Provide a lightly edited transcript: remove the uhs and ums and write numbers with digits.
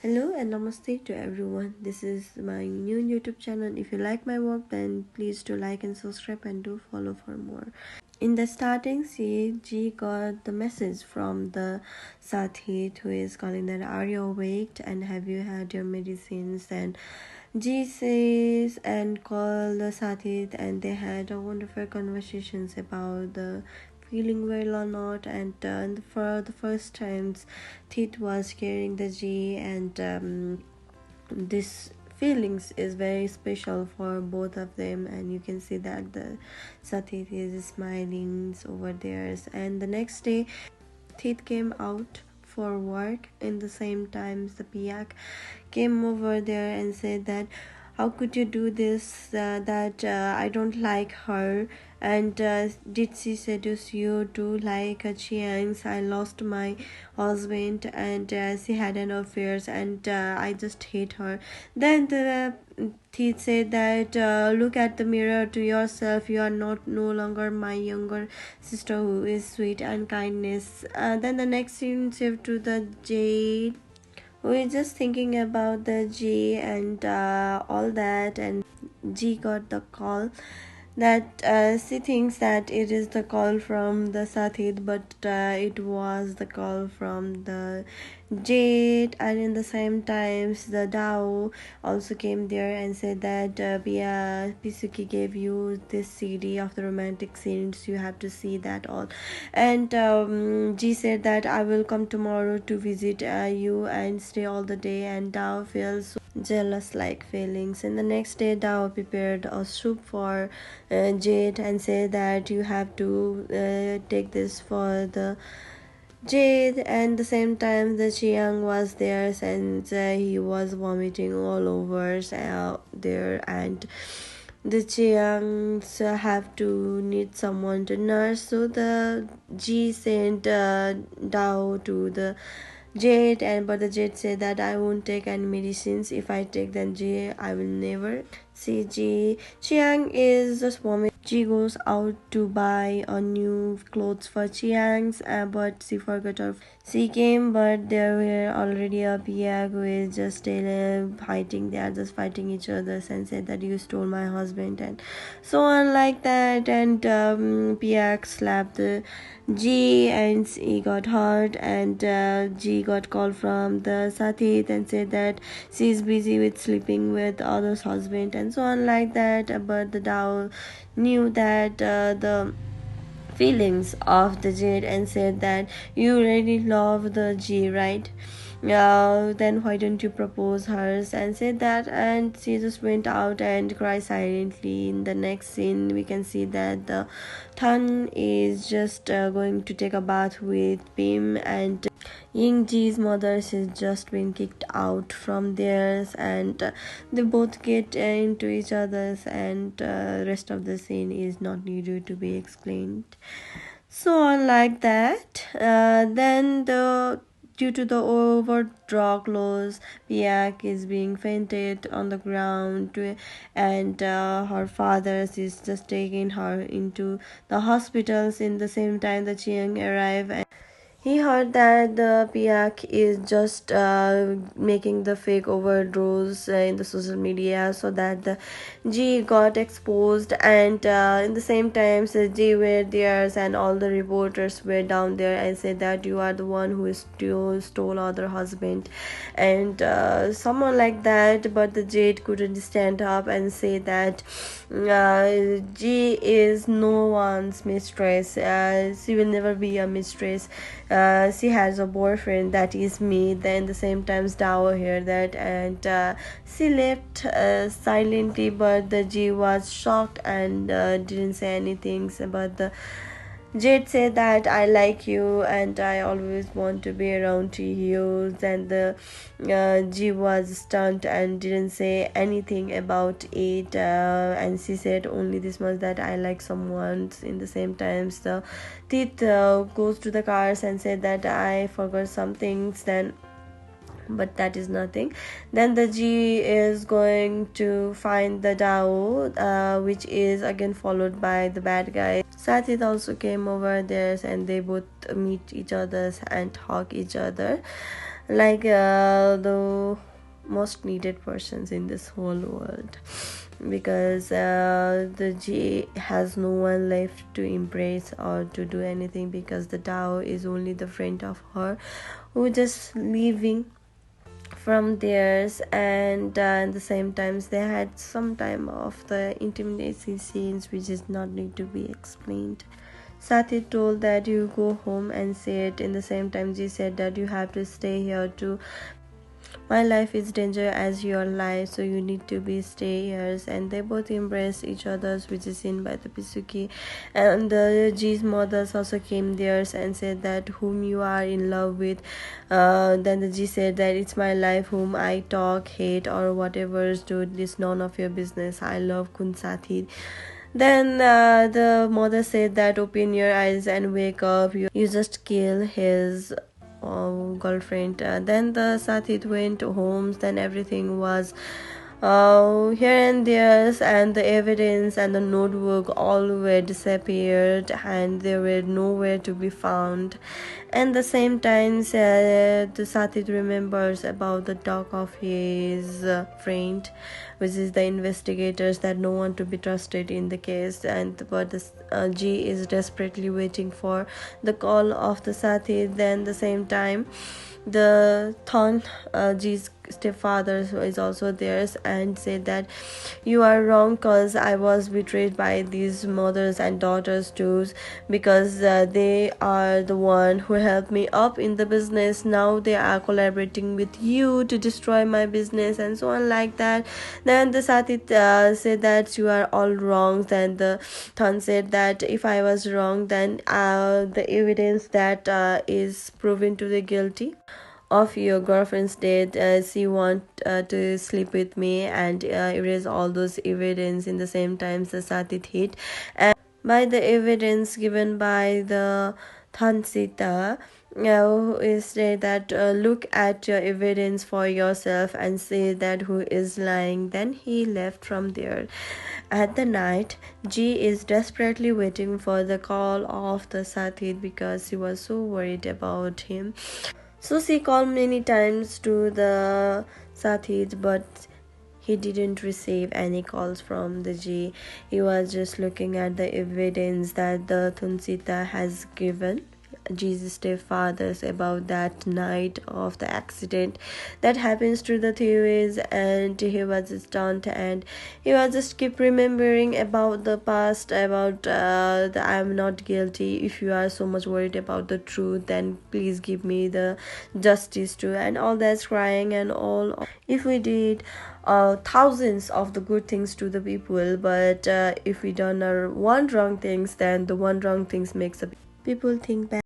Hello and namaste to everyone. This is my new YouTube channel. If you like my work, then please do like and subscribe and do follow for more. In the starting scene, G got the message from the Sathit who is calling that, "Are you awake and have you had your medicines?" And G says and call the Sathit, and they had a wonderful conversations about the feeling well or not. And for the first times, Thit was carrying the G, and this feelings is very special for both of them, and you can see that the Sathit is smiling over there. And the next day Thit came out for work. In the same times the Piak came over there and said that, "How could you do this? That I don't like her. And did she seduce you too, like Chiang's? I lost my husband, and she had an affair, and I just hate her." Then the he said that, "Look at the mirror to yourself. You are not no longer my younger sister who is sweet and kindness." Then the next scene shift to the Jade. We're just thinking about the G and all that, and G got the call that she thinks that it is the call from the Sathit, but it was the call from the Jade. And in the same times the Dao also came there and said that, "Pia Pisuki gave you this CD of the romantic scenes, you have to see that all." And G said that, "I will come tomorrow to visit you and stay all the day." And Dao feels jealous like feelings. And the next day Dao prepared a soup for Jade and said that, "You have to take this for the Jade." And the same time the Chiang was there, and he was vomiting all over there. And the Chiangs have to need someone to nurse, so the G sent Dao to the Jade, and but the Jade said that, "I won't take any medicines. If I take then G, I will never see G." Chiang is just vomit. G goes out to buy a new clothes for Chiang's, but she forgot her. She came, but there were already a Piak who is just fighting. They are just fighting each other and said that, "You stole my husband," and so on like that. And Piak slapped the G, and he got hurt. And G got call from the Sathit and said that she is busy with sleeping with others' husband, and so on like that. But the Dao knew that the feelings of the Jade and said that, "You really love the G, right? Then why don't you propose hers?" And said that, and she just went out and cried silently. In the next scene we can see that the Tan is just going to take a bath with Pim, and Ying Ji's mother has just been kicked out from theirs, and they both get into each other's, and rest of the scene is not needed to be explained. So on like that. Then the due to the over drug laws, Piak is being fainted on the ground, and her father is just taking her into the hospitals. In the same time the Chiang arrive, and he heard that the Piak is just making the fake overdose in the social media, so that the G got exposed. And in the same time the G were there, and all the reporters were down there and said that, "You are the one who stole other husband," and someone like that. But the Jade couldn't stand up and say that G is no one's mistress. She will never be a mistress. She has a boyfriend, that is me. Then the same times Dao heard that, and she left silently, but the G was shocked and didn't say anything. But the Jade said that, "I like you and I always want to be around to you." Then the G was stunned and didn't say anything about it. And she said only this much, that, "I like someone." In the same times the Tit goes to the cars and said that, "I forgot some things." Then but that is nothing. Then the G is going to find the Dao, which is again followed by the bad guy. Sathit also came over there, and they both meet each other and hug each other, like the most needed persons in this whole world, because the G has no one left to embrace or to do anything, because the Tao is only the friend of her who just leaving from theirs. And at the same times they had some time of the intimacy scenes which is not need to be explained. Sathit told that you go home and say it. In the same time, Jee said that you have to stay here too. My life is danger as your life, so you need to be stay here. And they both embrace each other, which is seen by the Pisuki. And the G's mothers also came there and said that whom you are in love with. Then the G said that it's my life, whom I talk, hate, or whatever do. It's none of your business. I love Kun Sathit. Then the mother said that open your eyes and wake up. You just kill his girlfriend. Then the Sathit went home. Then everything was here and there, and the evidence and the notebook all were disappeared, and they were nowhere to be found. And the same time, the Sathit remembers about the talk of his friend, which is the investigators, that no one to be trusted in the case. And but the G is desperately waiting for the call of the Sathit. Then the same time, the Thon, G's stepfather, is also there and said that you are wrong, cause I was betrayed by these mothers and daughters too, because they are the one who helped me up in the business. Now they are collaborating with you to destroy my business, and so on like that. Then the Sathit said that you are all wrong. Then the Thon said that if I was wrong, then the evidence that is proven to the guilty of your girlfriend's death, she want to sleep with me, and erase all those evidence. In the same time, the Sathit hit and by the evidence given by the Thansita, who is said that look at your evidence for yourself and say that who is lying. Then he left from there. At the night, G is desperately waiting for the call of the Sathit, because she was so worried about him. So she called many times to the Sathit, but he didn't receive any calls from the G. He was just looking at the evidence that the Thunsita has given Jesus' stepfathers about that night of the accident that happens to the theories. And he was stunned, and he was just keep remembering about the past, about the I'm not guilty. If you are so much worried about the truth, then please give me the justice too, and all that's crying and all. If we did thousands of the good things to the people, but if we done one wrong things, then the one wrong things makes the people think bad.